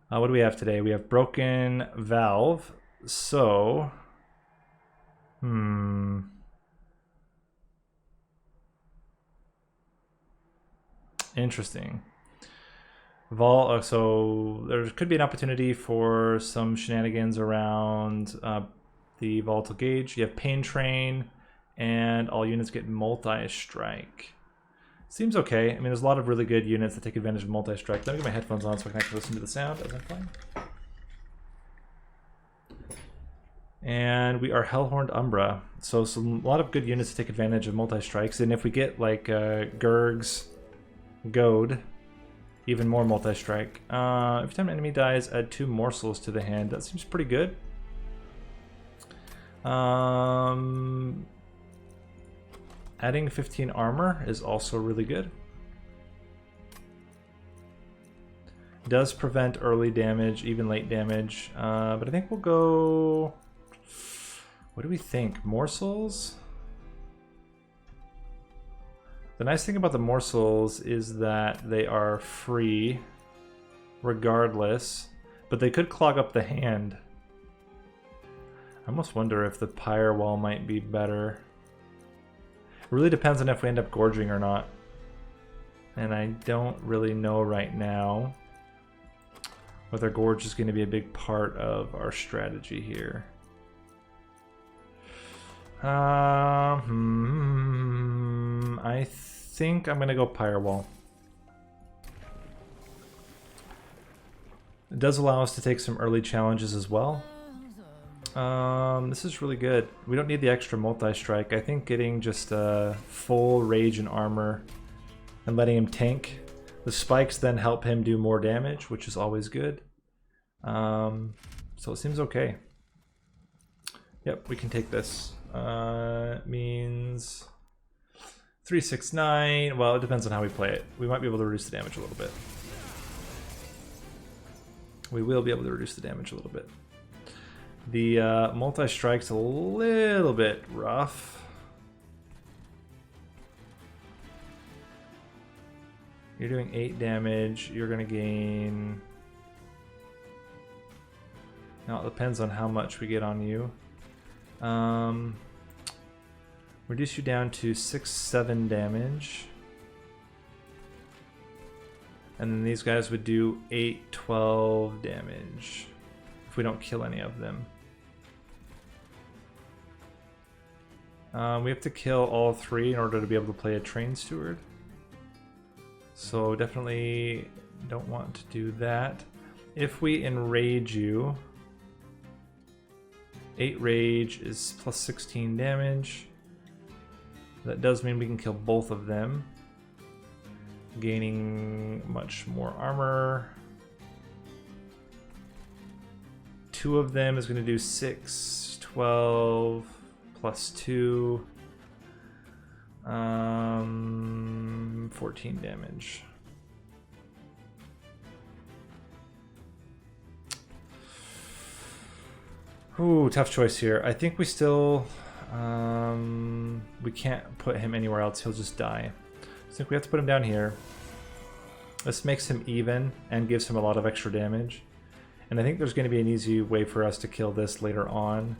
What do we have today? We have broken valve. So, interesting. So there could be an opportunity for some shenanigans around the volatile gauge. You have pain train, and all units get multi-strike. Seems okay. I mean, there's a lot of really good units that take advantage of multi-strike. Let me get my headphones on so I can actually listen to the sound as I'm playing. And we are Hellhorned Umbra. So a lot of good units to take advantage of multi-strikes. And if we get like Gurg's Goad, even more multi-strike. Every time an enemy dies, add 2 morsels to the hand. That seems pretty good. Adding 15 armor is also really good. Does prevent early damage, even late damage. But I think we'll go... What do we think? Morsels? The nice thing about the morsels is that they are free regardless, but they could clog up the hand. I almost wonder if the pyre wall might be better. It really depends on if we end up gorging or not. And I don't really know right now whether gorge is going to be a big part of our strategy here. I think I'm going to go pyre wall. It does allow us to take some early challenges as well. This is really good. We don't need the extra multi-strike. I think getting just a full rage and armor and letting him tank. The spikes then help him do more damage, which is always good. So it seems okay. Yep, we can take this. Means 369. Well, it depends on how we play it. We might be able to reduce the damage a little bit. We will be able to reduce the damage a little bit. The multi-strike's a little bit rough. You're doing 8 damage. You're going to gain... Now, it depends on how much we get on you. Reduce you down to 6-7 damage. And then these guys would do 8-12 damage if we don't kill any of them. We have to kill all 3 in order to be able to play a train steward. So definitely don't want to do that. If we enrage you, 8 rage is plus 16 damage. That does mean we can kill both of them, gaining much more armor. 2 of them is going to do 6, 12, plus 2, 14 damage. Ooh, tough choice here. I think we still... we can't put him anywhere else. He'll just die. I think we have to put him down here. This makes him even and gives him a lot of extra damage. And I think there's going to be an easy way for us to kill this later on.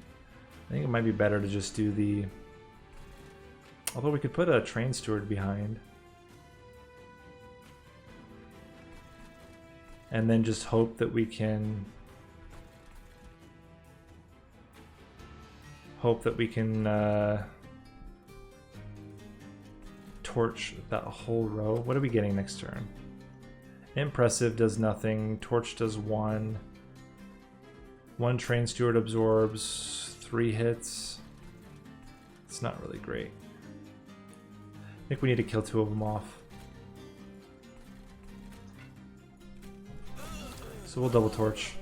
I think it might be better to just do the... Although we could put a train steward behind. And then just hope that we can... torch that whole row. What are we getting next turn? Impressive does nothing. Torch does 1. 1 train steward absorbs 3 hits. It's not really great. I think we need to kill 2 of them off. So we'll double torch.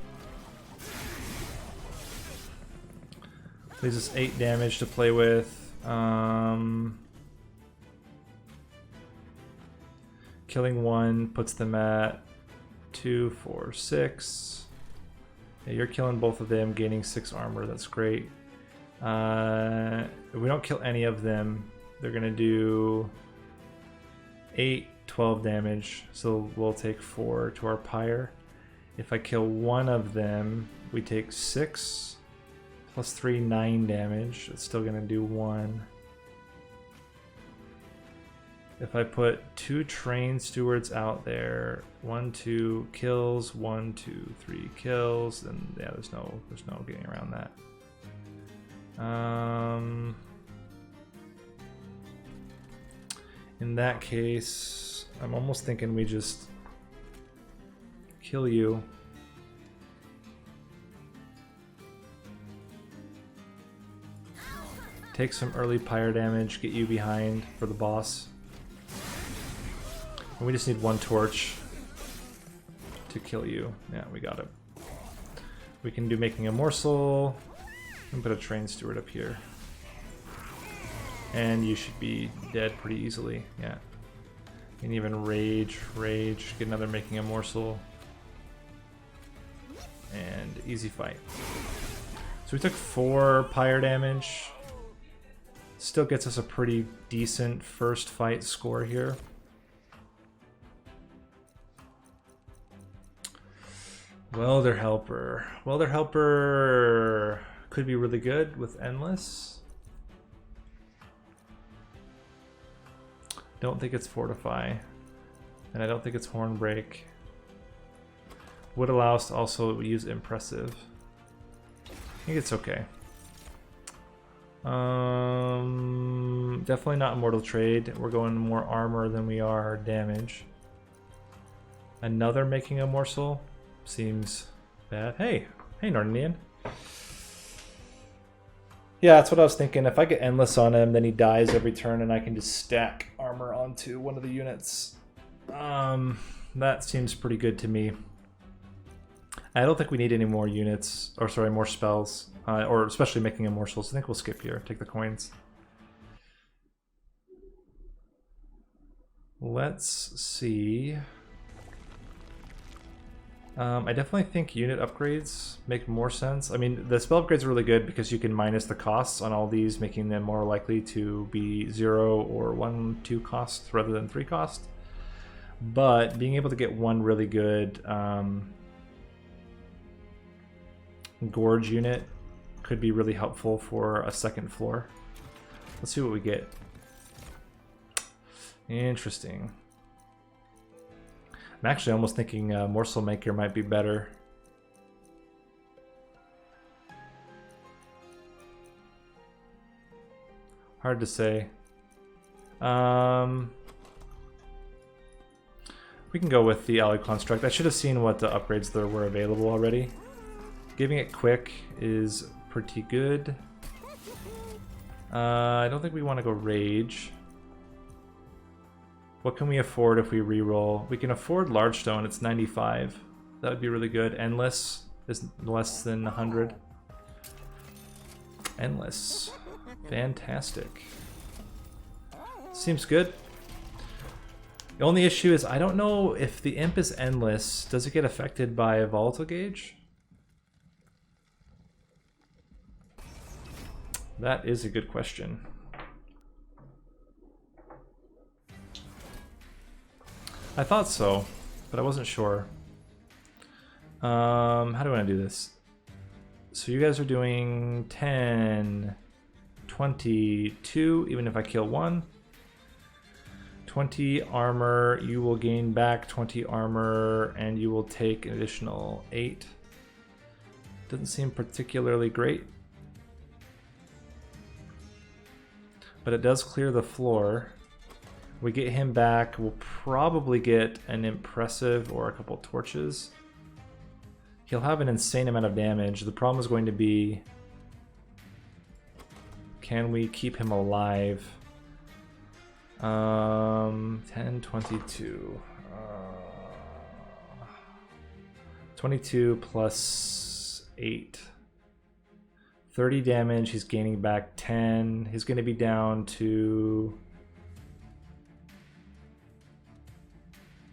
Leaves us 8 damage to play with. Killing 1 puts them at 2, 4, 6. Yeah, you're killing both of them, gaining 6 armor. That's great. If we don't kill any of them, they're going to do 8, 12 damage. So we'll take 4 to our pyre. If I kill one of them, we take 6 plus 3, 9 damage. It's still gonna do 1. If I put 2 train stewards out there, 1, 2 kills, 1, 2, 3 kills, then yeah, there's no getting around that. In that case, I'm almost thinking we just kill you. Take some early pyre damage, get you behind for the boss. And we just need 1 torch to kill you. Yeah, we got it. We can do making a morsel and put a train steward up here. And you should be dead pretty easily. Yeah. And even rage, get another making a morsel. And easy fight. So we took 4 pyre damage. Still gets us a pretty decent first fight score here. Welder Helper. Welder Helper could be really good with Endless. Don't think it's Fortify. And I don't think it's Hornbreak. Would allow us to also use Impressive. I think it's okay. Definitely not Immortal Trade. We're going more armor than we are damage. Another making a morsel seems bad. Hey, Nordian. Yeah, that's what I was thinking. If I get Endless on him, then he dies every turn and I can just stack armor onto one of the units. That seems pretty good to me. I don't think we need any more units, or sorry, more spells, or especially making a morsel. So I think we'll skip here, take the coins. Let's see. I definitely think unit upgrades make more sense. I mean, the spell upgrades are really good because you can minus the costs on all these, making them more likely to be 0 or 1, 2 costs rather than 3 costs. But being able to get one really good Gorge unit could be really helpful for a second floor. Let's see what we get. Interesting. I'm actually almost thinking Morsel Maker might be better. Hard to say. We can go with the Alloy Construct. I should have seen what the upgrades there were available already. Giving it quick is pretty good. I don't think we want to go Rage. What can we afford if we reroll? We can afford Large Stone, it's 95. That would be really good. Endless is less than 100. Endless. Fantastic. Seems good. The only issue is I don't know if the Imp is Endless. Does it get affected by a Volatile Gauge? That is a good question. I thought so, but I wasn't sure. How do I want to do this? So you guys are doing 10, 22, even if I kill one. 20 armor, you will gain back 20 armor, and you will take an additional 8. Doesn't seem particularly great. But it does clear the floor. We get him back, we'll probably get an Impressive or a couple torches. He'll have an insane amount of damage. The problem is going to be, can we keep him alive? 10, 22. 22 plus 8. 30 damage, he's gaining back 10. He's going to be down to...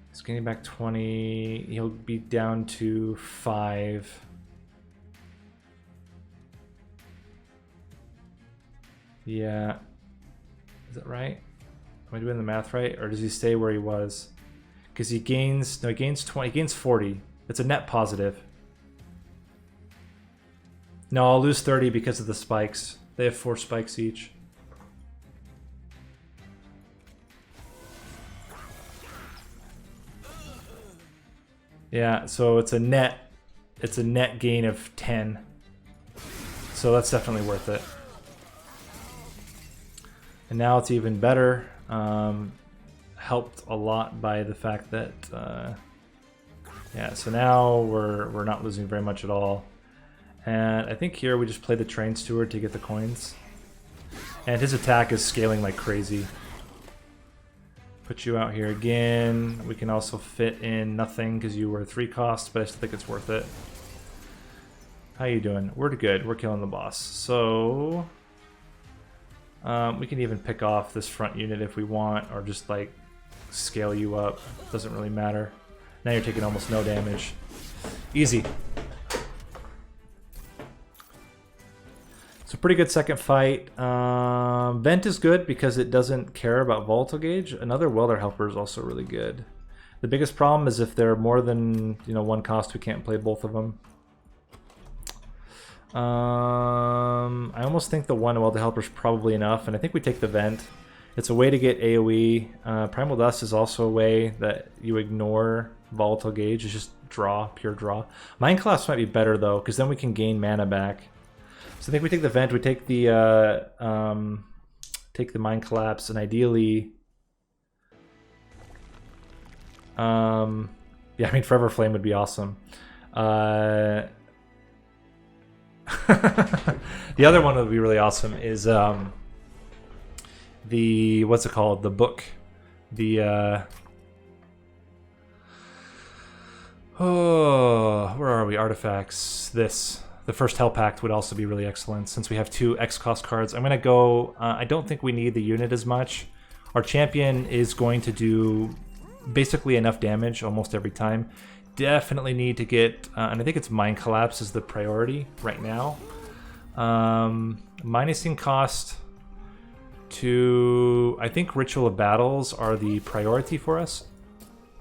He's getting back 20. He'll be down to 5. Yeah. Is that right? Am I doing the math right? Or does he stay where he was? Because he gains... No, he gains 20. He gains 40. It's a net positive. No, I'll lose 30 because of the spikes. They have 4 spikes each. Yeah, so it's a net gain of 10. So that's definitely worth it. And now it's even better. Helped a lot by the fact that yeah, so now we're not losing very much at all. And I think here we just play the Train Steward to get the coins. And his attack is scaling like crazy. Put you out here again. We can also fit in nothing because you were 3 cost, but I still think it's worth it. How you doing? We're good. We're killing the boss. So we can even pick off this front unit if we want, or just like scale you up. Doesn't really matter. Now you're taking almost no damage. Easy. It's a pretty good second fight. Vent is good because it doesn't care about volatile gauge. Another welder helper is also really good. The biggest problem is if they're more than 1 cost, we can't play both of them. I almost think the 1 welder helper is probably enough, and I think we take the vent. It's a way to get AoE. Primal Dust is also a way that you ignore volatile gauge. It's just draw, pure draw. Mind Collapse might be better though, because then we can gain mana back. So I think we take the vent, we take the Mind Collapse, and ideally, yeah, I mean Forever Flame would be awesome. The other one that would be really awesome is the what's it called? The book, the oh, where are we? Artifacts. The first Hell Pact would also be really excellent since we have 2 X cost cards. I'm gonna go. I don't think we need the unit as much. Our champion is going to do basically enough damage almost every time. Definitely need to get, and I think it's Mind Collapse is the priority right now. Minusing cost to, I think Ritual of Battles are the priority for us.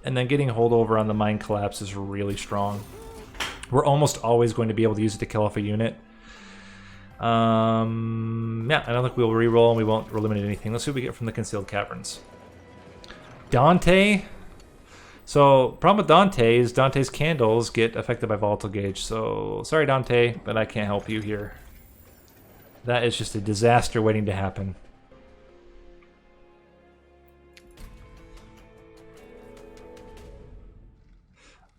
And then getting holdover on the Mind Collapse is really strong. We're almost always going to be able to use it to kill off a unit. Yeah, I don't think we'll reroll and we won't eliminate anything. Let's see what we get from the Concealed Caverns. Dante. So, problem with Dante is Dante's candles get affected by volatile gauge. So, sorry Dante, but I can't help you here. That is just a disaster waiting to happen.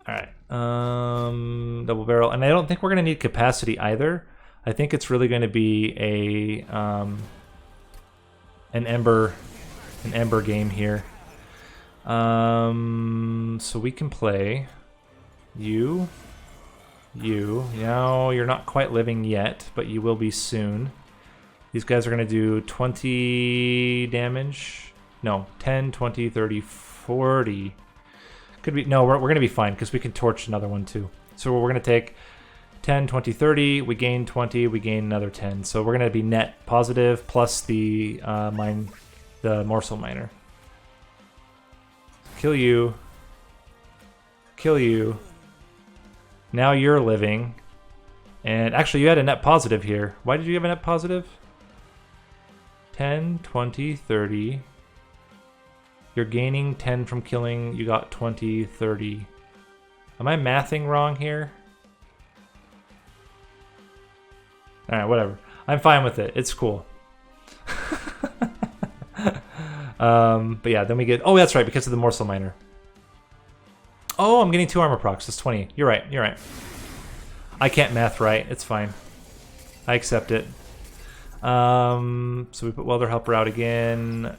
Alright, double barrel. And I don't think we're going to need capacity either. I think it's really going to be a an ember game here. So we can play you. Now you're not quite living yet, but you will be soon. These guys are going to do 20 damage. No, 10, 20, 30, 40. Could be, no, we're going to be fine because we can torch another one too. So we're going to take 10, 20, 30. We gain 20, we gain another 10. So we're going to be net positive plus the morsel miner. Kill you. Kill you. Now you're living. And actually you had a net positive here. Why did you have a net positive? 10, 20, 30. You're gaining 10 from killing. You got 20, 30. Am I mathing wrong here? Alright, whatever. I'm fine with it. It's cool. But yeah, then we get... Oh, that's right, because of the morsel miner. Oh, I'm getting 2 armor procs. That's 20. You're right, you're right. I can't math right. It's fine. I accept it. So we put Welder Helper out again.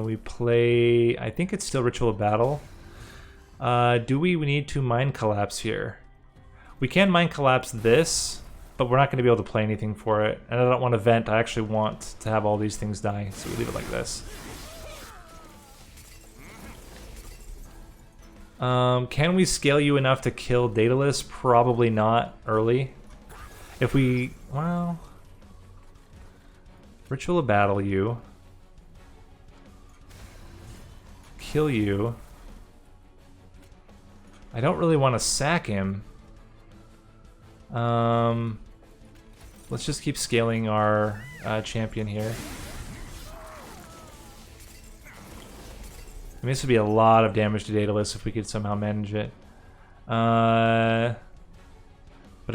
We play... I think it's still Ritual of Battle. Do we need to Mind Collapse here? We can Mind Collapse this, but we're not going to be able to play anything for it. And I don't want to vent. I actually want to have all these things die, so we leave it like this. Can we scale you enough to kill Daedalus? Probably not early. If we... Well... Ritual of Battle you. Kill you. I don't really want to sack him. Let's just keep scaling our champion here. I mean, this would be a lot of damage to Daedalus if we could somehow manage it. But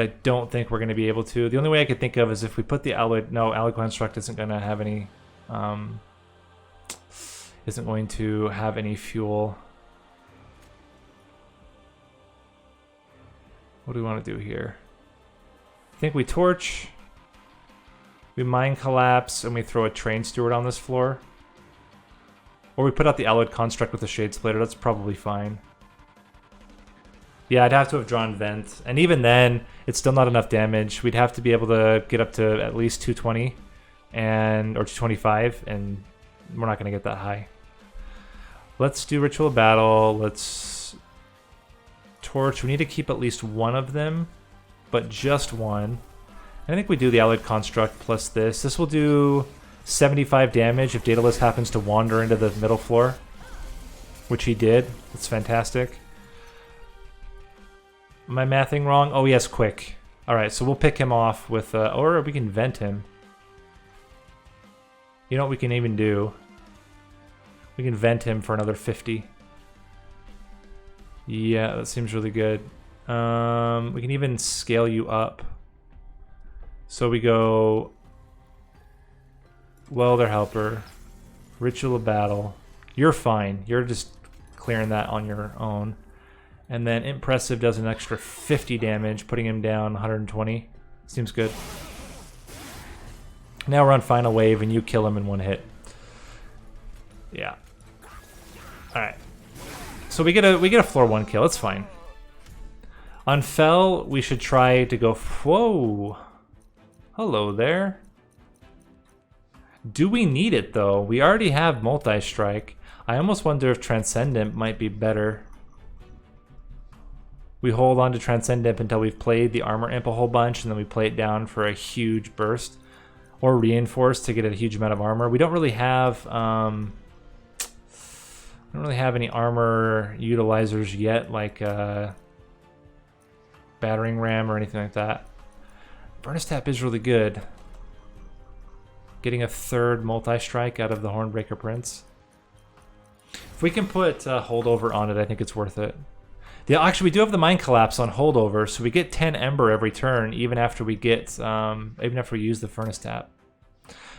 I don't think we're going to be able to. The only way I could think of is if we put the alloy... No, alloy construct isn't going to have any... isn't going to have any fuel. What do we want to do here? I think we torch, we mine collapse, and we throw a train steward on this floor. Or we put out the alloyed construct with the shade splitter. That's probably fine. Yeah, I'd have to have drawn vent, and even then, it's still not enough damage. We'd have to be able to get up to at least 220 or 225, and we're not going to get that high. Let's do Ritual of Battle. Let's torch. We need to keep at least one of them, but just one. I think we do the alloyed construct plus this. This will do 75 damage if Daedalus happens to wander into the middle floor, which he did. That's fantastic. Am I mathing wrong? Oh yes, quick. Alright, so we'll pick him off with, or we can vent him. You know what we can even do? We can vent him for another 50. Yeah, that seems really good. We can even scale you up. So we go... Welder Helper. Ritual of Battle. You're fine. You're just clearing that on your own. And then Impressive does an extra 50 damage, putting him down 120. Seems good. Now we're on Final Wave, and you kill him in one hit. Yeah. Alright. So we get a floor 1 kill. It's fine. On Fell, we should try to go... Whoa! Hello there. Do we need it, though? We already have Multi-Strike. I almost wonder if Transcendent might be better. We hold on to Transcendent until we've played the Armor Imp a whole bunch, and then we play it down for a huge burst. Or Reinforce to get a huge amount of armor. We don't really have... I don't really have any armor utilizers yet, like Battering Ram or anything like that. Furnace Tap is really good. Getting a third multi-strike out of the Hornbreaker Prince. If we can put Holdover on it, I think it's worth it. Actually, we do have the Mind Collapse on Holdover, so we get 10 Ember every turn, even after we get, even after we use the Furnace Tap.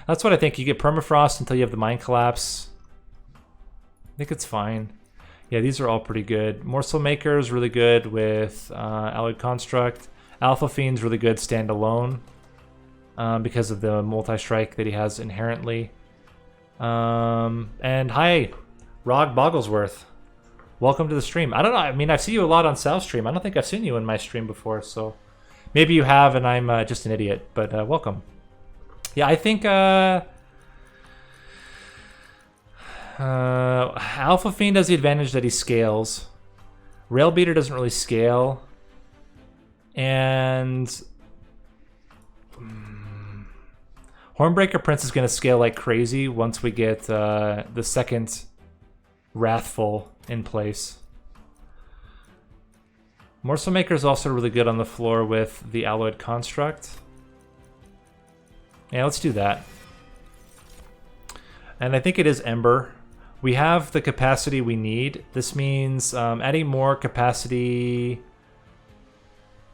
That's what I think. You get Permafrost until you have the Mind Collapse. I think it's fine. Yeah, these are all pretty good. Morsel Maker is really good with Alloyed Construct. Alpha Fiend's really good standalone because of the multi-strike that he has inherently. And hi, Rog Bogglesworth. Welcome to the stream. I don't know. I mean, I see you a lot on Sal's stream. I don't think I've seen you in my stream before, so maybe you have, and I'm just an idiot. But welcome. Yeah, I think Alpha Fiend has the advantage that he scales. Railbeater doesn't really scale, and Hornbreaker Prince is going to scale like crazy once we get the second Wrathful in place. Morsel Maker is also really good on the floor with the Alloyed Construct. Yeah, let's do that. And I think it is Ember. We have the capacity we need. This means adding more capacity.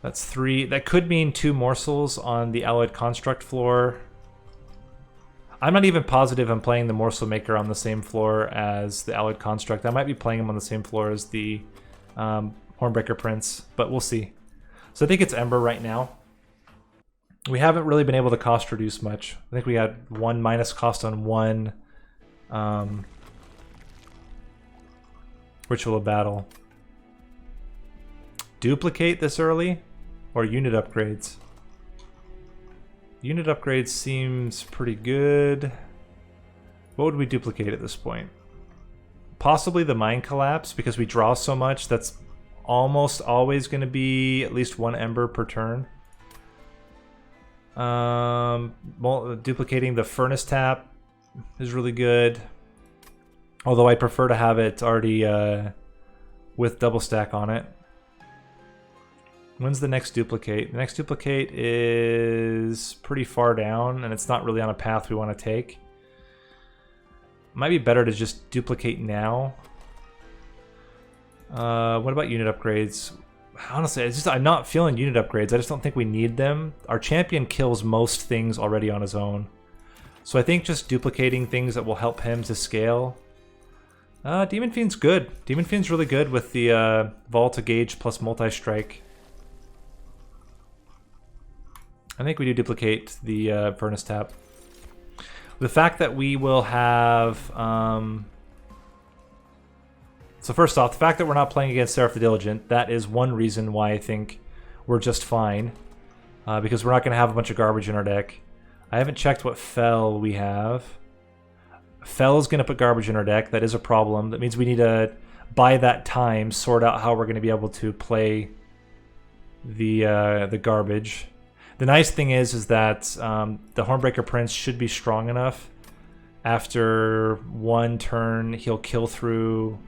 That's 3. That could mean 2 morsels on the Alloyed Construct floor. I'm not even positive I'm playing the Morsel Maker on the same floor as the Alloyed Construct. I might be playing him on the same floor as the Hornbreaker Prince, but we'll see. So I think it's Ember right now. We haven't really been able to cost reduce much. I think we had 1 minus cost on 1 Ritual of Battle. Duplicate this early or unit upgrades? Unit upgrades seems pretty good. What would we duplicate at this point? Possibly the Mind Collapse, because we draw so much. That's almost always going to be at least 1 Ember per turn. Duplicating the Furnace Tap is really good. Although I prefer to have it already with double stack on it. When's the next duplicate? The next duplicate is pretty far down, and it's not really on a path we want to take. Might be better to just duplicate now. What about unit upgrades? Honestly, I'm not feeling unit upgrades. I just don't think we need them. Our champion kills most things already on his own. So I think just duplicating things that will help him to scale. Demon Fiend's good. Demon Fiend's really good with the Vol to Gauge plus multi-strike. I think we do duplicate the Furnace Tap. The fact that we will have... So first off, the fact that we're not playing against Seraph the Diligent, that is one reason why I think we're just fine. Because we're not going to have a bunch of garbage in our deck. I haven't checked what Fell we have. Fell is going to put garbage in our deck. That is a problem. That means we need to, by that time, sort out how we're going to be able to play the garbage. The nice thing is that the Hornbreaker Prince should be strong enough. After one turn, he'll kill through...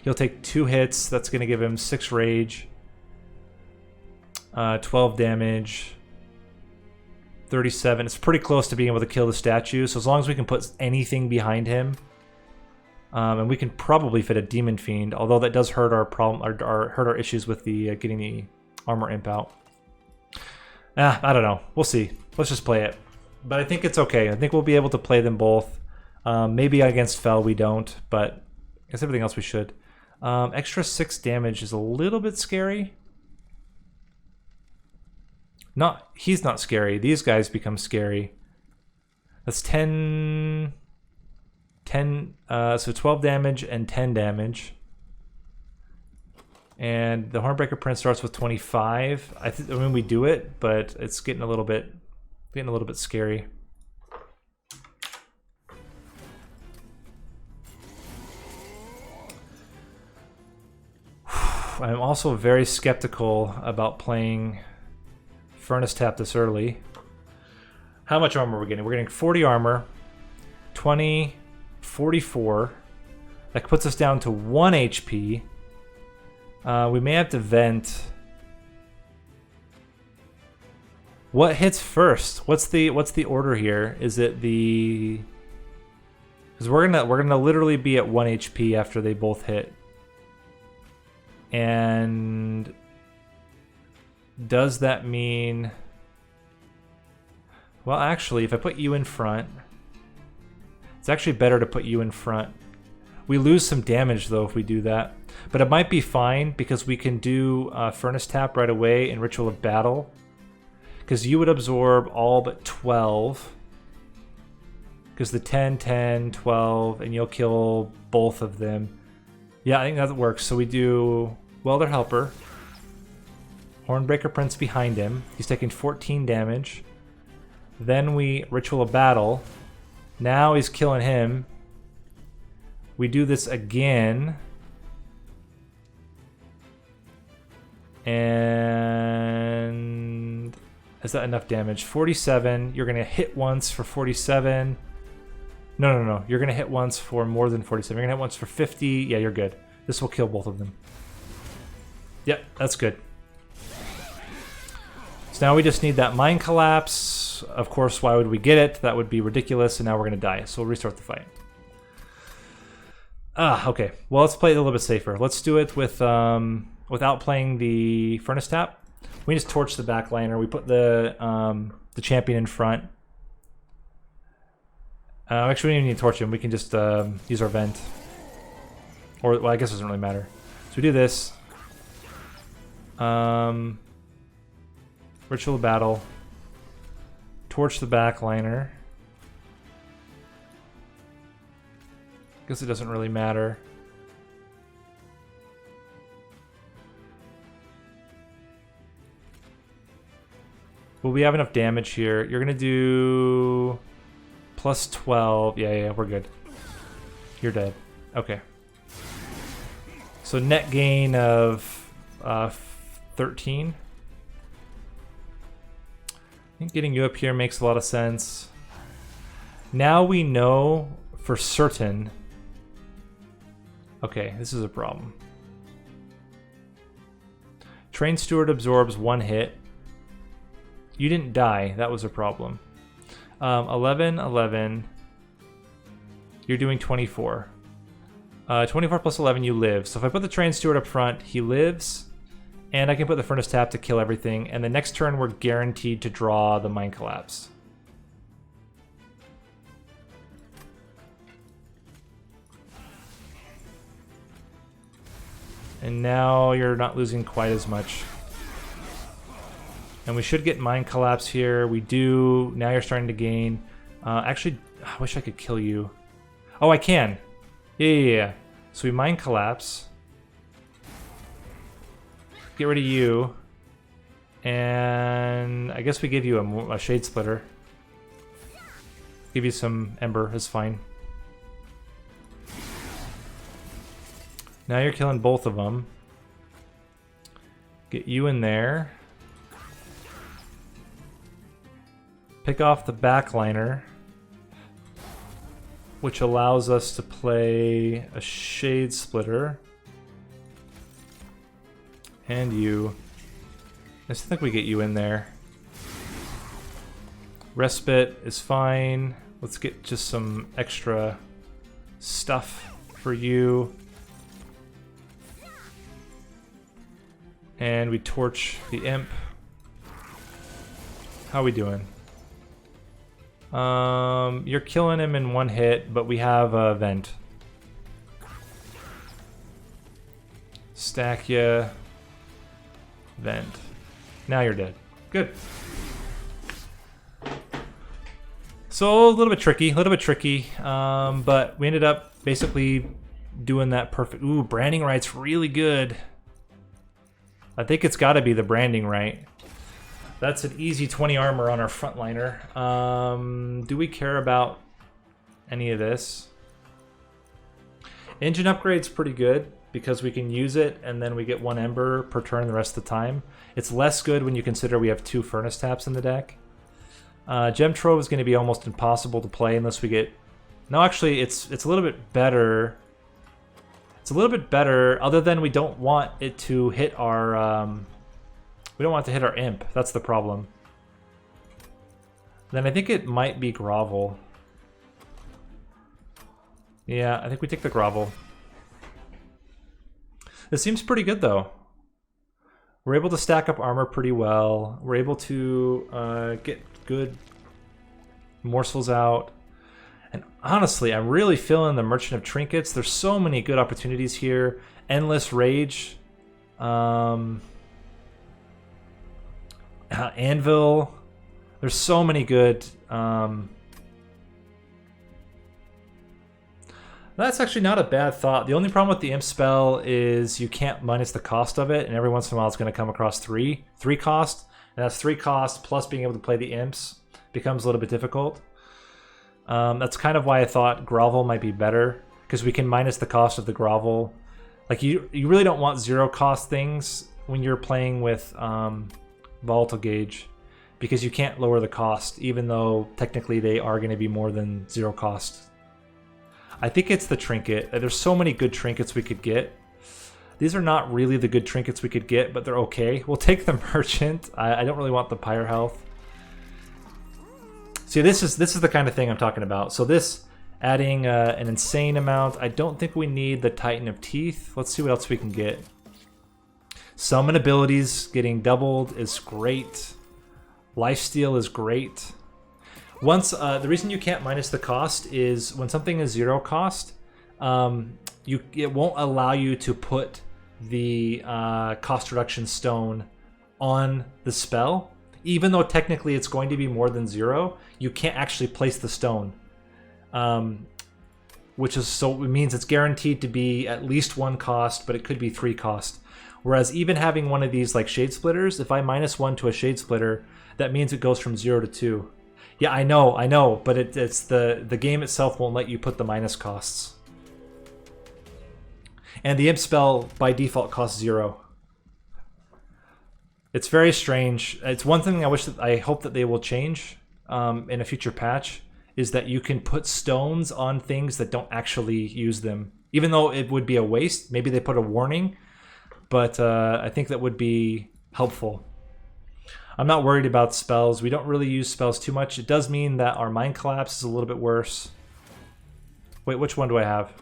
He'll take 2 hits. That's going to give him 6 rage, 12 damage, 37. It's pretty close to being able to kill the statue. So as long as we can put anything behind him, and we can probably fit a Demon Fiend, although that does hurt our problem, hurt our issues with the getting the armor imp out. I don't know. We'll see. Let's just play it. But I think it's okay. I think we'll be able to play them both. Maybe against Fell we don't, but I guess everything else we should. Extra 6 damage is a little bit scary. He's not scary. These guys become scary. That's 10, so 12 damage and 10 damage. And the Hornbreaker Prince starts with 25. I mean, we do it, but it's getting a little bit scary. I'm also very skeptical about playing Furnace Tap this early. How much armor are we getting? We're getting 40 armor, 20, 44. That puts us down to 1 HP. We may have to vent. What hits first? What's the order here? Is it the... Because we're gonna literally be at 1 HP after they both hit. And does that mean... Well, actually, if I put you in front, it's actually better to put you in front. We lose some damage, though, if we do that. But it might be fine, because we can do Furnace Tap right away in Ritual of Battle. Because you would absorb all but 12. Because the 10, 10, 12, and you'll kill both of them. Yeah, I think that works. So we do Welder Helper. Hornbreaker Prince behind him. He's taking 14 damage. Then we Ritual of Battle. Now he's killing him. We do this again. And... is that enough damage? 47. You're going to hit once for 47. No. You're going to hit once for more than 47. You're going to hit once for 50. Yeah, you're good. This will kill both of them. Yep, that's good. So now we just need that Mind Collapse. Of course, why would we get it? That would be ridiculous, and now we're going to die. So we'll restart the fight. Okay. Well, let's play it a little bit safer. Let's do it with without playing the Furnace Tap. We just torch the backliner. We put the champion in front. Actually, we don't even need to torch him. We can just use our vent. Or, well, I guess it doesn't really matter. So we do this. Ritual of Battle. Torch the backliner. Guess it doesn't really matter. Well, we have enough damage here. You're gonna do plus 12. Yeah, we're good. You're dead. Okay. So net gain of 13. I think getting you up here makes a lot of sense. Now we know for certain. Okay, this is a problem. Train Steward absorbs 1 hit. You didn't die. That was a problem. 11, 11. You're doing 24. 24 plus 11, you live. So if I put the Train Steward up front, he lives. And I can put the Furnace Tap to kill everything. And the next turn, we're guaranteed to draw the Mind Collapse. And now you're not losing quite as much. And we should get Mind Collapse here. We do. Now you're starting to gain. Actually, I wish I could kill you. Oh, I can. Yeah. So we Mind Collapse. Get rid of you. And I guess we give you a Shade Splitter. Give you some Ember. It's fine. Now you're killing both of them. Get you in there. Pick off the backliner, which allows us to play a Shade Splitter. And you. I just think we get you in there. Respite is fine. Let's get just some extra stuff for you. And we torch the imp. How we doing? You're killing him in 1 hit, but we have a vent. Stack ya. Vent. Now you're dead. Good. So a little bit tricky, but we ended up basically doing that perfect. Ooh, Branding Right's really good. I think it's got to be the Branding Right. That's an easy 20 armor on our frontliner. Do we care about any of this? Engine upgrade's pretty good because we can use it and then we get 1 Ember per turn the rest of the time. It's less good when you consider we have 2 Furnace Taps in the deck. Gem Trove is going to be almost impossible to play unless we get... No, actually, it's a little bit better. It's a little bit better, other than we don't want it to hit our... we don't want it to hit our imp. That's the problem. Then I think it might be Grovel. Yeah, I think we take the Grovel. This seems pretty good, though. We're able to stack up armor pretty well. We're able to get good morsels out. And honestly, I'm really feeling the Merchant of Trinkets. There's so many good opportunities here. Endless Rage. Anvil. There's so many good... That's actually not a bad thought. The only problem with the Imp spell is you can't minus the cost of it, and every once in a while it's going to come across 3 cost. And that's 3 cost plus being able to play the Imps becomes a little bit difficult. That's kind of why I thought Grovel might be better, because we can minus the cost of the Grovel. Like, you really don't want 0 cost things when you're playing with Volatile Gauge, because you can't lower the cost, even though technically they are going to be more than 0 cost. I think it's the Trinket. There's so many good trinkets we could get. These are not really the good trinkets we could get, but they're okay. We'll take the Merchant. I don't really want the Pyre Health. See, this is the kind of thing I'm talking about. So this, adding an insane amount. I don't think we need the Titan of Teeth. Let's see what else we can get. Summon abilities getting doubled is great. Lifesteal is great. Once the reason you can't minus the cost is when something is 0 cost, it won't allow you to put the cost reduction stone on the spell. Even though technically it's going to be more than 0, you can't actually place the stone. Which is it means it's guaranteed to be at least 1 cost, but it could be 3 cost. Whereas even having one of these like Shade Splitters, if I minus 1 to a Shade Splitter, that means it goes from 0 to 2. Yeah, I know, but it's the game itself won't let you put the minus costs. And the Imp spell by default costs 0. It's very strange. It's one thing I hope that they will change in a future patch, is that you can put stones on things that don't actually use them. Even though it would be a waste, maybe they put a warning, but I think that would be helpful. I'm not worried about spells. We don't really use spells too much. It does mean that our Mind Collapse is a little bit worse. Wait, which one do I have?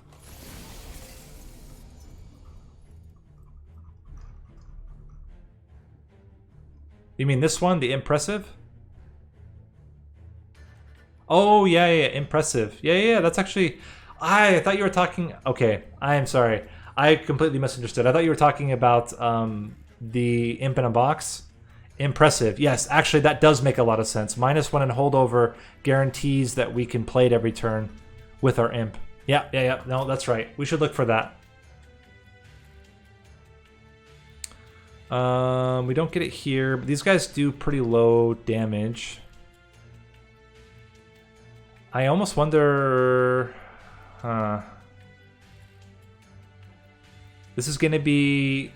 You mean this one, the Impressive? Oh, yeah, Impressive. Yeah, that's actually... I thought you were talking... Okay, I am sorry. I completely misunderstood. I thought you were talking about the Imp in a Box. Impressive. Yes, actually, that does make a lot of sense. -1 and holdover guarantees that we can play it every turn with our Imp. Yeah. No, that's right. We should look for that. We don't get it here, but these guys do pretty low damage. I almost wonder... This is going to be...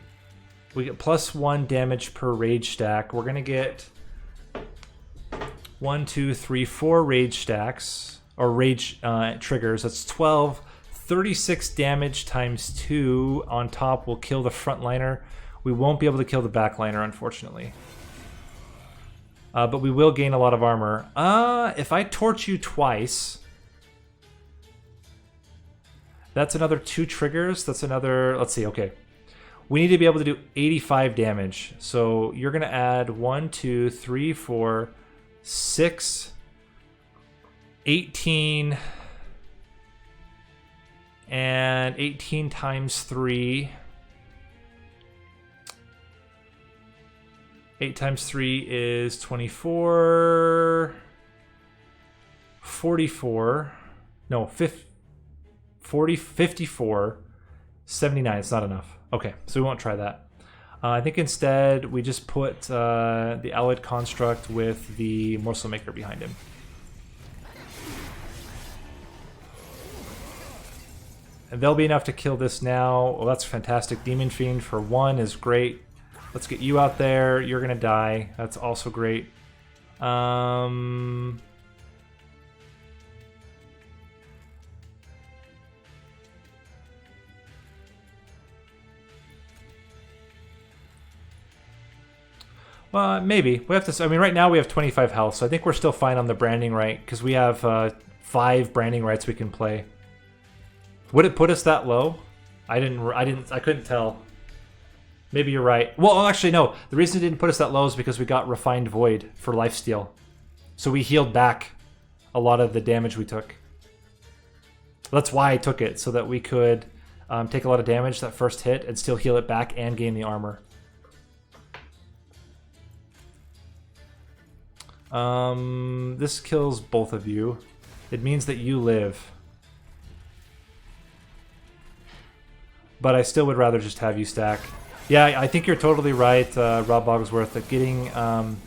We get +1 damage per rage stack. We're going to get 1, 2, 3, 4 rage stacks, or rage triggers. That's 12. 36 damage times 2 on top will kill the frontliner. We won't be able to kill the backliner, unfortunately. But we will gain a lot of armor. If I torch you twice... That's another 2 triggers. That's another... Let's see, okay. We need to be able to do 85 damage. So you're going to add 1, 2, 3, 4, 6, 18, and 18 times 3. 8 times 3 is 24, 44, no, 40, 54, 79. It's not enough. Okay, so we won't try that. I think instead we just put the Alloyed Construct with the Morsel Maker behind him. And they'll be enough to kill this now. Well, that's fantastic. Demon Fiend for 1 is great. Let's get you out there. You're going to die. That's also great. Well, maybe. We have to. I mean, right now we have 25 health, so I think we're still fine on the branding right, because we have 5 branding rights we can play. Would it put us that low? I couldn't tell. Maybe you're right. Well, actually, no. The reason it didn't put us that low is because we got Refined Void for lifesteal. So we healed back a lot of the damage we took. That's why I took it, so that we could take a lot of damage that first hit and still heal it back and gain the armor. This kills both of you. It means that you live. But I still would rather just have you stack. Yeah, I think you're totally right, Rob Bogsworth, that getting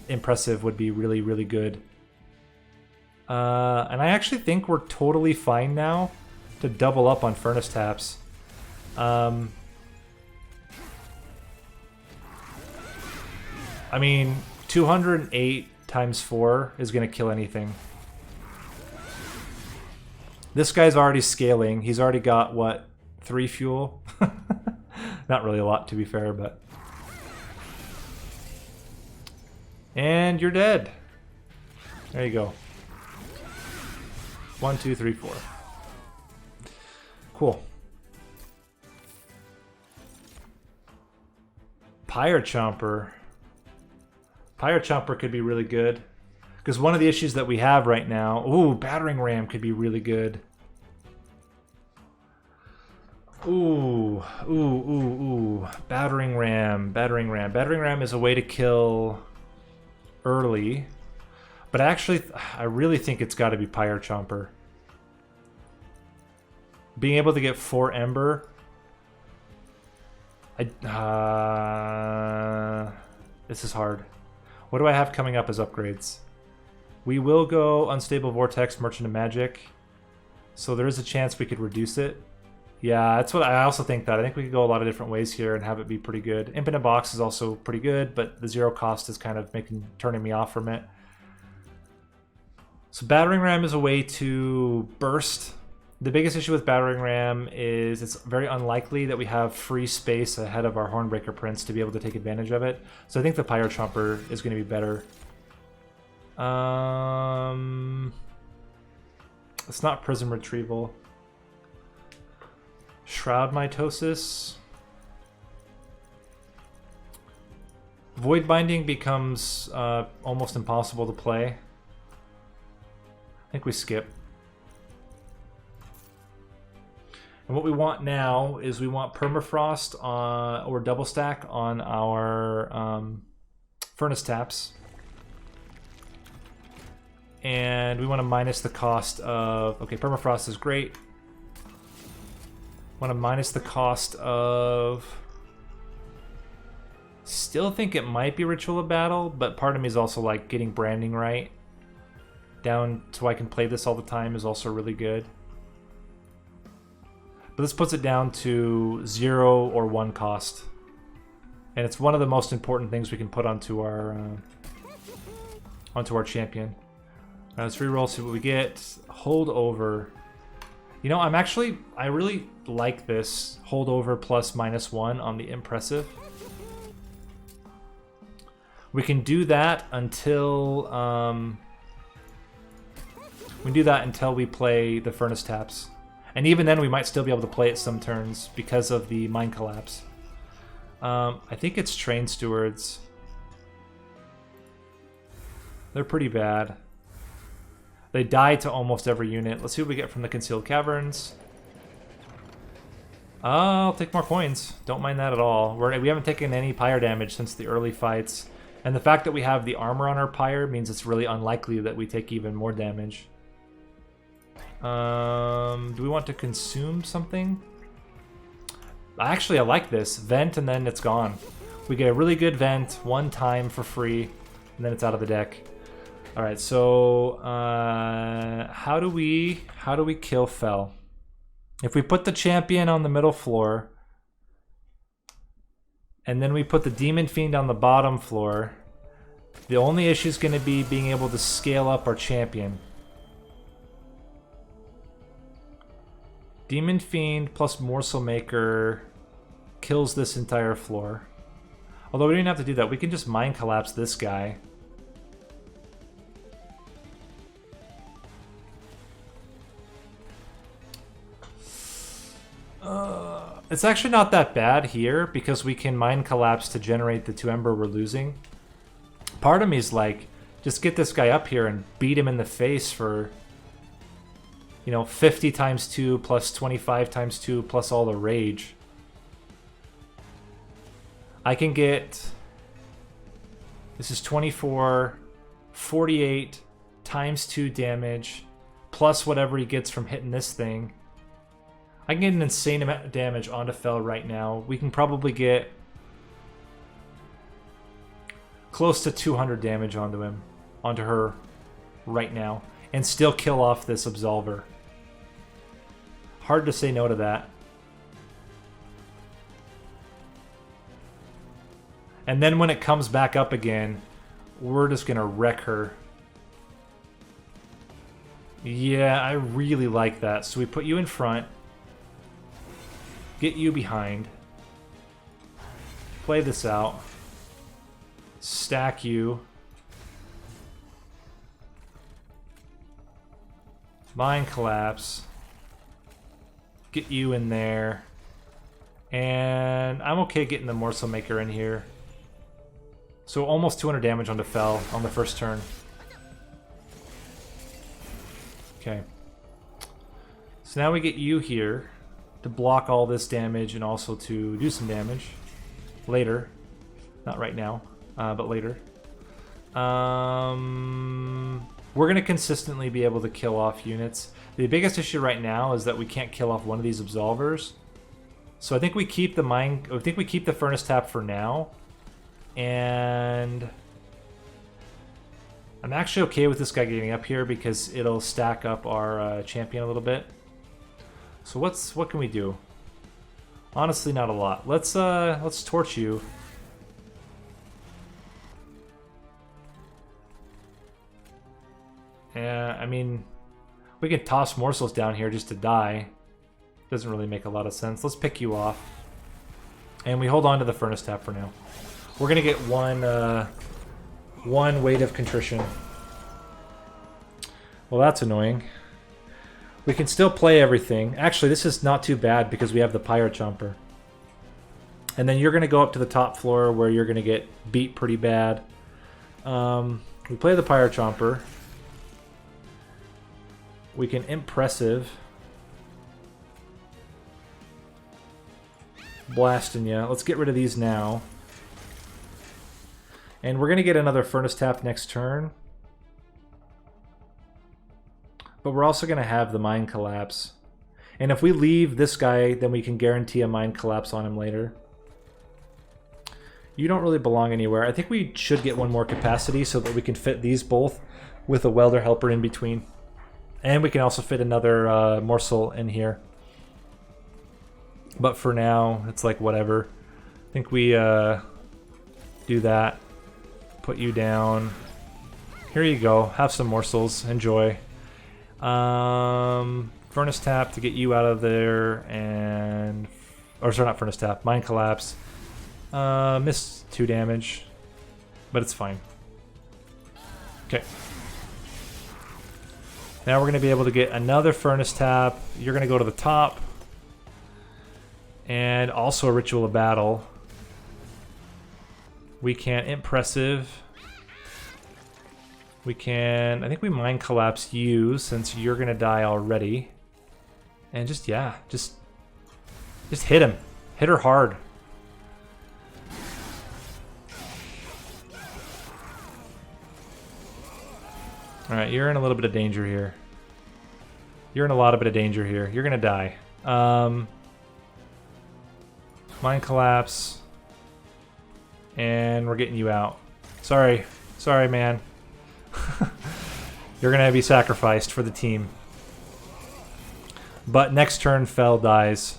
Impressive would be really, really good. And I actually think we're totally fine now to double up on Furnace Taps. I mean, 208 times 4 is going to kill anything. This guy's already scaling. He's already got, what, 3 fuel? Not really a lot, to be fair, but... And you're dead. There you go. 1, 2, 3, 4. Cool. Pyre Chomper. Pyre Chomper could be really good. Because one of the issues that we have right now... Ooh, Battering Ram could be really good. Ooh. Battering Ram. Battering Ram is a way to kill early. But actually, I really think it's got to be Pyre Chomper. Being able to get 4 Ember... this is hard. What do I have coming up as upgrades? We will go Unstable Vortex, Merchant of Magic. So there is a chance we could reduce it. Yeah, that's what I also think that. I think we could go a lot of different ways here and have it be pretty good. Imp in a Box is also pretty good, but the 0 cost is kind of turning me off from it. So Battering Ram is a way to burst The biggest issue with Battering Ram is it's very unlikely that we have free space ahead of our Hornbreaker Prince to be able to take advantage of it. So I think the Pyre Chomper is going to be better. It's not Prism Retrieval. Shroud Mitosis. Void Binding becomes almost impossible to play. I think we skip. And what we want now is we want Permafrost or Double Stack on our Furnace Taps. And we want to minus the cost of... Okay, Permafrost is great. Want to minus the cost of... Still think it might be Ritual of Battle, but part of me is also like getting branding right. Down so I can play this all the time is also really good. But this puts it down to 0 or 1 cost. And it's one of the most important things we can put onto our champion. Let's reroll, see what we get. Hold over. You know, I really like this hold over plus -1 on the impressive. We can do that until we play the Furnace Taps. And even then we might still be able to play it some turns because of the Mind Collapse. I think it's Train Stewards. They're pretty bad. They die to almost every unit. Let's see what we get from the Concealed Caverns. I'll take more coins. Don't mind that at all. We haven't taken any Pyre damage since the early fights. And the fact that we have the armor on our Pyre means it's really unlikely that we take even more damage. Do we want to consume something? Actually, I like this. Vent and then it's gone. We get a really good vent one time for free, and then it's out of the deck. All right, so how do we kill Fel? If we put the champion on the middle floor, and then we put the Demon Fiend on the bottom floor, the only issue is going to be being able to scale up our champion. Demon Fiend plus Morsel Maker kills this entire floor. Although we don't even have to do that. We can just Mind Collapse this guy. It's actually not that bad here because we can Mind Collapse to generate the 2 Ember we're losing. Part of me is like, just get this guy up here and beat him in the face for, you know, 50 times 2 plus 25 times 2 plus all the rage. I can get... This is 24, 48 times 2 damage plus whatever he gets from hitting this thing. I can get an insane amount of damage onto Fel right now. We can probably get close to 200 damage onto him, onto her right now, and still kill off this Absolver. Hard to say no to that. And then when it comes back up again, we're just gonna wreck her. Yeah, I really like that. So we put you in front. Get you behind. Play this out. Stack you. Mind Collapse. Get you in there. And I'm okay getting the Morsel Maker in here. So almost 200 damage onto Fel on the first turn. Okay. So now we get you here to block all this damage and also to do some damage later. Not right now, but later. We're going to consistently be able to kill off units. The biggest issue right now is that we can't kill off one of these Absolvers. So I think we keep the Furnace Tap for now. And I'm actually okay with this guy getting up here because it'll stack up our champion a little bit. So what can we do? Honestly, not a lot. Let's torch you. I mean, We can toss morsels down here just to die. Doesn't really make a lot of sense. Let's pick you off. And we hold on to the furnace tap for now. We're gonna get one weight of contrition. Well, that's annoying. We can still play everything. Actually, this is not too bad because we have the Pyre Chomper. And then you're gonna go up to the top floor where you're gonna get beat pretty bad. We play the Pyre Chomper. We can Impressive. Blasting ya. Let's get rid of these now. And we're going to get another Furnace Tap next turn. But we're also going to have the Mine Collapse. And if we leave this guy, then we can guarantee a Mine Collapse on him later. You don't really belong anywhere. I think we should get one more capacity so that we can fit these both with a Welder Helper in between. And we can also fit another morsel in here. But for now, it's like whatever. I think we do that. Put you down. Here you go. Have some morsels. Enjoy. Furnace Tap to get you out of there. And... Or sorry, not Furnace Tap. Mine Collapse. Missed 2 damage. But it's fine. Okay. Now we're going to be able to get another Furnace Tap. You're going to go to the top. And also a Ritual of Battle. We can Impressive. We can... I think we Mine Collapse you since you're going to die already. And just, yeah, just hit him. Hit her hard. Alright, you're in a little bit of danger here. You're in a lot of bit of danger here. You're going to die. Mine Collapse. And we're getting you out. Sorry. Sorry, man. You're going to be sacrificed for the team. But next turn, Fell dies.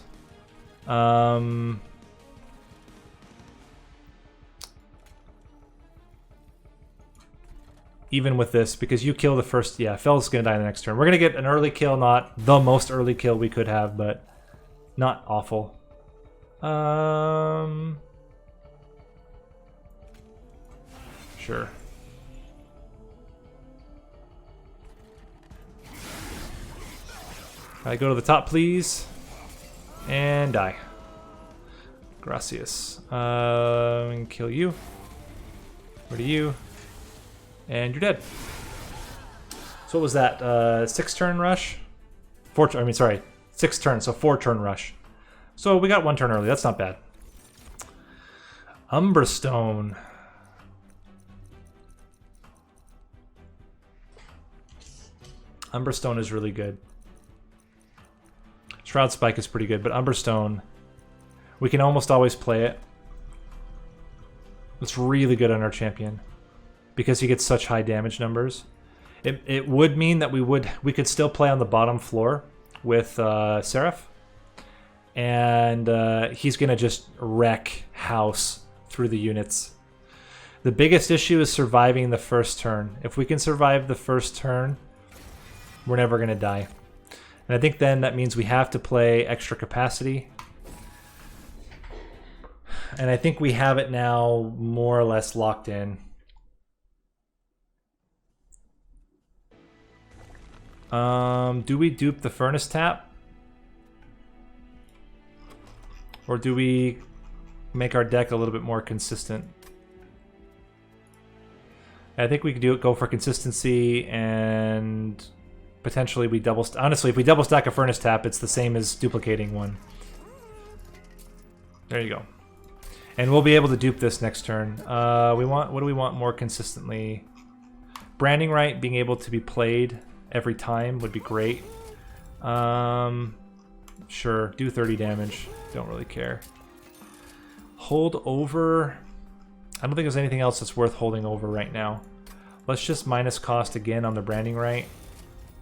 Even with this, because you kill the first... Yeah, Fell's going to die the next turn. We're going to get an early kill, not the most early kill we could have, but not awful. Sure. Go to the top, please. And die. Gracias. And kill you. Where are you? And you're dead. So what was that? 6-turn rush? 6 turns, so 4-turn rush. So we got 1 turn early. That's not bad. Umberstone. Umberstone is really good. Shroud Spike is pretty good, but Umberstone, we can almost always play it. It's really good on our champion because he gets such high damage numbers. It would mean that we could still play on the bottom floor with Seraph, and he's gonna just wreck house through the units. The biggest issue is surviving the first turn. If we can survive the first turn, we're never gonna die. And I think then that means we have to play extra capacity. And I think we have it now more or less locked in. Do we dupe the Furnace Tap? Or do we make our deck a little bit more consistent? I think we could go for consistency and... Potentially we double... Honestly, if we double stack a Furnace Tap, it's the same as duplicating one. There you go. And we'll be able to dupe this next turn. What do we want more consistently? Branding Right being able to be played every time would be great. Sure, do 30 damage. Don't really care. Hold over... I don't think there's anything else that's worth holding over right now. Let's just minus cost again on the Branding Right.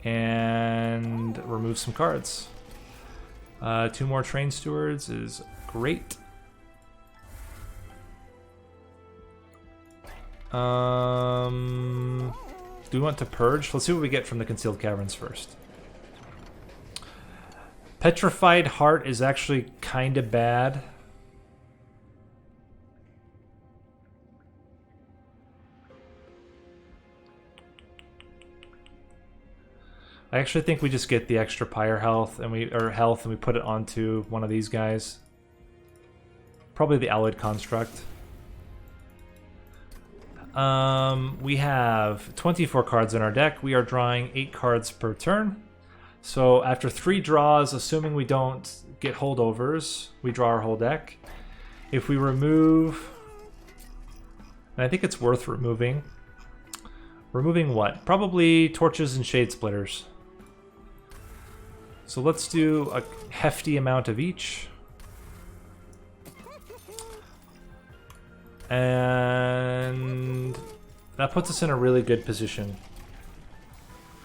And remove some cards. 2 more Train Stewards is great. Do we want to purge? Let's see what we get from the Concealed Caverns first. Petrified Heart is actually kind of bad. I actually think we just get the extra pyre health and we put it onto one of these guys. Probably the Alloyed Construct. We have 24 cards in our deck. We are drawing 8 cards per turn. So after 3 draws, assuming we don't get holdovers, we draw our whole deck. If we remove, and I think it's worth removing. Removing what? Probably Torches and Shade Splitters. So let's do a hefty amount of each. And that puts us in a really good position.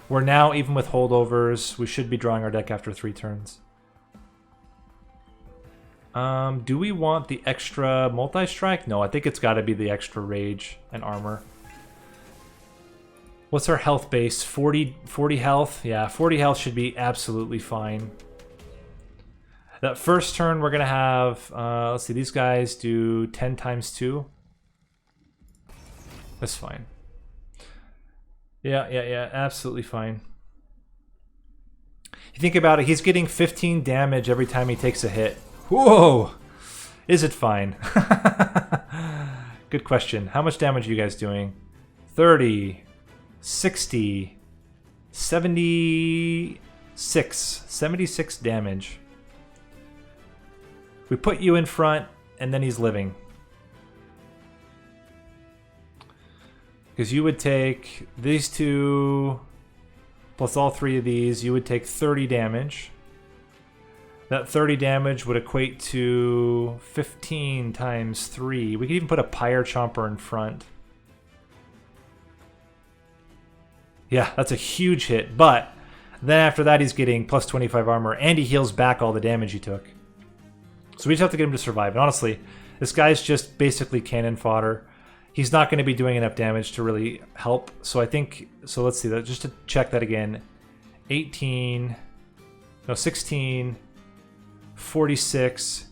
We're now, even with holdovers, we should be drawing our deck after 3 turns. Do we want the extra multi-strike? No, I think it's got to be the extra rage and armor. What's our health base? 40 health? Yeah, 40 health should be absolutely fine. That first turn we're going to have, let's see, these guys do 10 times 2. That's fine. Yeah, absolutely fine. You think about it, he's getting 15 damage every time he takes a hit. Whoa! Is it fine? Good question. How much damage are you guys doing? 30, 60, 76 damage. We put you in front, and then he's living. Because you would take these 2, plus all 3 of these, you would take 30 damage. That 30 damage would equate to 15 times 3. We could even put a Pyre Chomper in front. Yeah, that's a huge hit, but then after that he's getting plus 25 armor, and he heals back all the damage he took. So we just have to get him to survive. And honestly, this guy's just basically cannon fodder. He's not going to be doing enough damage to really help. So I think, so let's see that, just to check that again. 16, 46.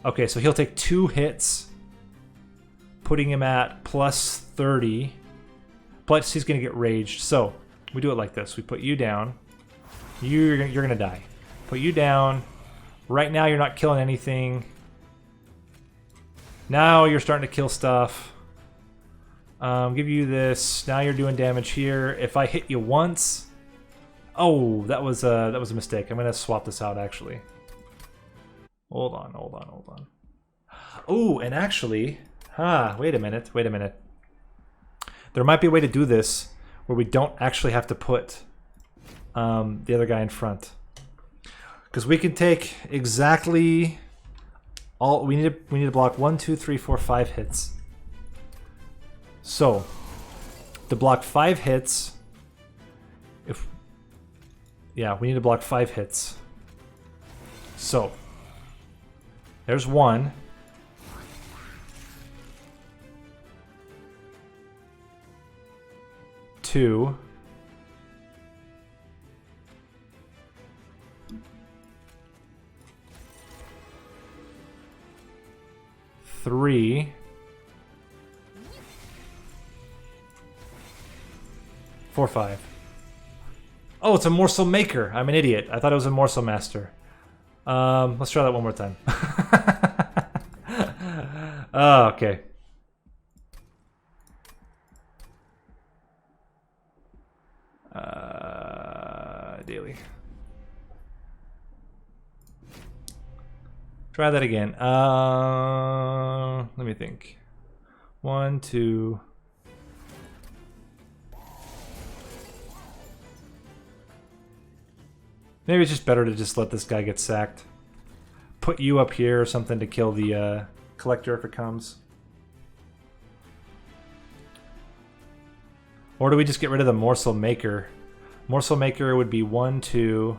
Okay, so he'll take 2 hits, putting him at plus 30. Plus he's going to get raged. So we do it like this. We put you down. You're going to die. Put you down. Right now you're not killing anything. Now you're starting to kill stuff. Give you this. Now you're doing damage here. If I hit you once, oh, that was a mistake. I'm gonna swap this out actually. Hold on. Oh, and actually, wait a minute. There might be a way to do this where we don't actually have to put the other guy in front, because we can take exactly all we need to block 1, 2, 3, 4, 5 hits. So, to block 5 hits, we need to block 5 hits. So, there's 1. 2. 3. 4, 5. Oh, it's a morsel maker. I'm an idiot. I thought it was a morsel master. Let's try that one more time. Oh, okay. Daily. Try that again. Let me think. 1, 2. Maybe it's just better to just let this guy get sacked. Put you up here or something to kill the collector if it comes. Or do we just get rid of the morsel maker? Morsel maker would be 1, 2.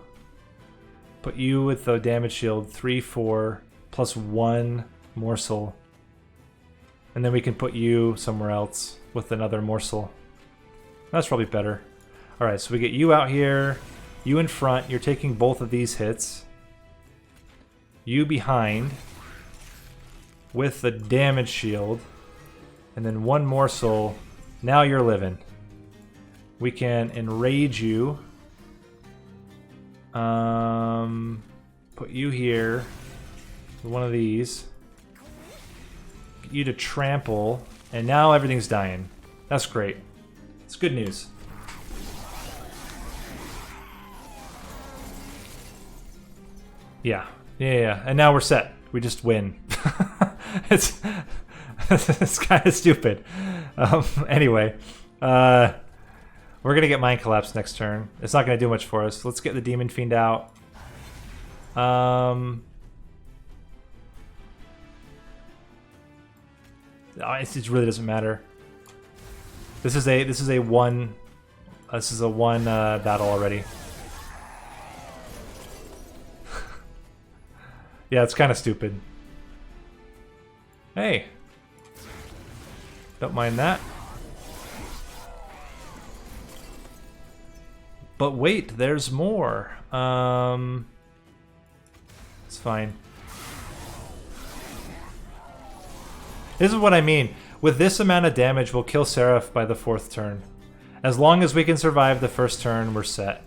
Put you with the damage shield, 3, 4, plus 1 morsel. And then we can put you somewhere else with another morsel. That's probably better. Alright, so we get you out here. You in front, you're taking both of these hits. you behind with the damage shield, and then one morsel. Now you're living. We can enrage you. Put you here. One of these. Get you to trample, and now everything's dying. That's great. It's good news. Yeah. And now we're set. We just win. it's kind of stupid. Anyway, we're gonna get Mind Collapse next turn. It's not gonna do much for us. Let's get the Demon Fiend out. It really doesn't matter. This is a one battle already. Yeah, it's kind of stupid. Hey. Don't mind that. But wait, there's more. It's fine. This is what I mean. With this amount of damage, we'll kill Seraph by the 4th turn. As long as we can survive the 1st turn, we're set.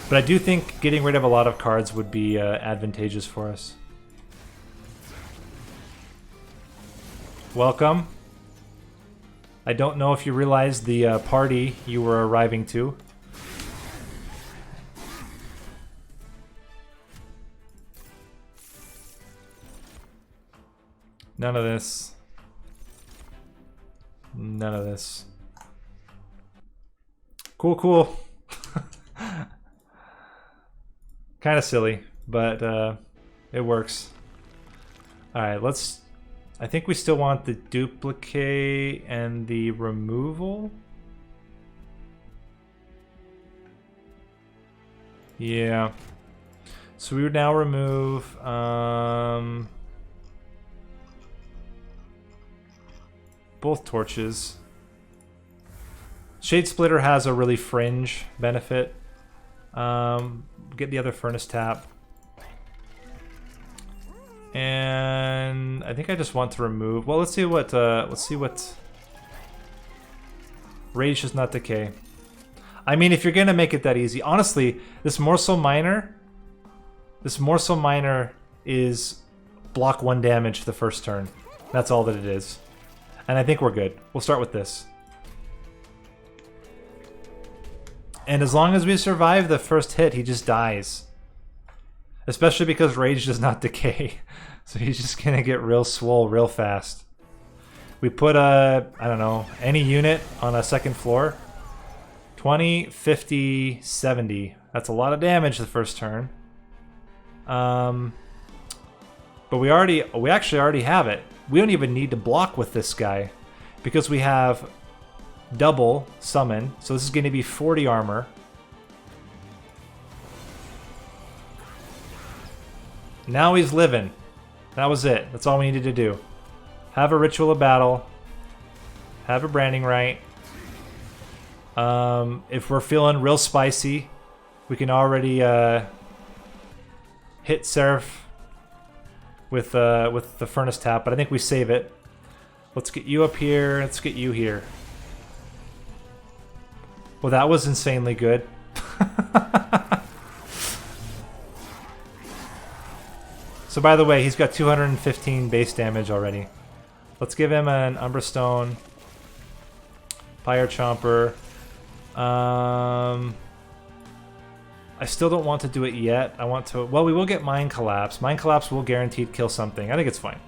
But I do think getting rid of a lot of cards would be advantageous for us. Welcome. I don't know if you realized the party you were arriving to. None of this. None of this. Cool. Kind of silly, but it works. Alright, let's... I think we still want the duplicate and the removal. Yeah. So we would now remove... both torches. Shade Splitter has a really fringe benefit. Get the other furnace tap. And I think I just want to remove. Well, let's see what. Rage does not decay. I mean, if you're gonna make it that easy, honestly, this Morsel Miner is block 1 damage the 1st turn. That's all that it is. And I think we're good. We'll start with this. And as long as we survive the 1st hit, he just dies. Especially because Rage does not decay. So he's just gonna get real swole real fast. We put I don't know, any unit on a 2nd floor. 20, 50, 70. That's a lot of damage the 1st turn. But we actually already have it. We don't even need to block with this guy because we have double summon. So this is going to be 40 armor. Now he's living. That was it. That's all we needed to do. Have a Ritual of Battle. Have a Branding Rite. If we're feeling real spicy, we can already hit Seraph with the Furnace Tap, but I think we save it. Let's get you up here. Let's get you here. Well, that was insanely good. So by the way, he's got 215 base damage already. Let's give him an Umbra Stone. Fire Chomper. I still don't want to do it yet. I want to... Well, we will get Mind Collapse. Mind Collapse will guaranteed kill something. I think it's fine.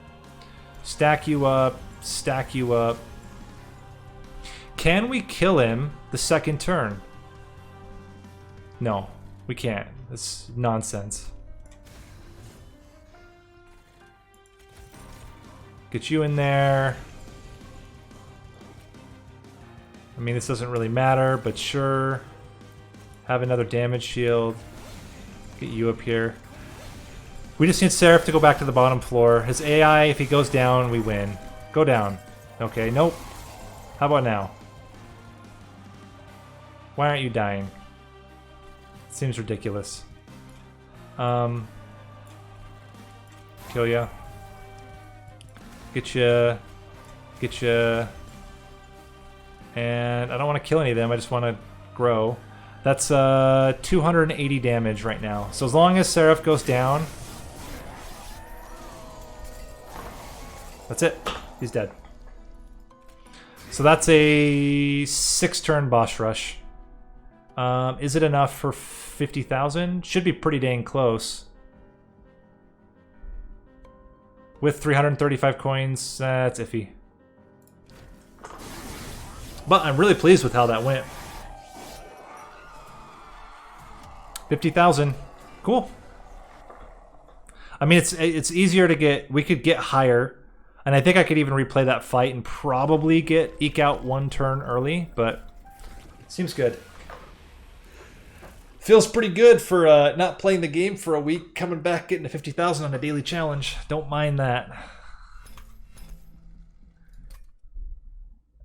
Stack you up. Stack you up. Can we kill him the 2nd turn? No, we can't. It's nonsense. Get you in there. I mean, this doesn't really matter, but sure. Have another damage shield. Get you up here. We just need Seraph to go back to the bottom floor. His AI, if he goes down, we win. Go down. Okay, nope. How about now? Why aren't you dying? Seems ridiculous. Kill ya. Get ya. Get ya. And I don't want to kill any of them. I just want to grow. That's 280 damage right now. So as long as Seraph goes down... That's it. He's dead. So that's a 6-turn boss rush. Is it enough for 50,000? Should be pretty dang close. With 335 coins, that's iffy. But I'm really pleased with how that went. 50,000. Cool. I mean, it's easier to get... We could get higher. And I think I could even replay that fight and probably eke out 1 turn early, but seems good. Feels pretty good for not playing the game for a week, coming back, getting to 50,000 on a daily challenge. Don't mind that.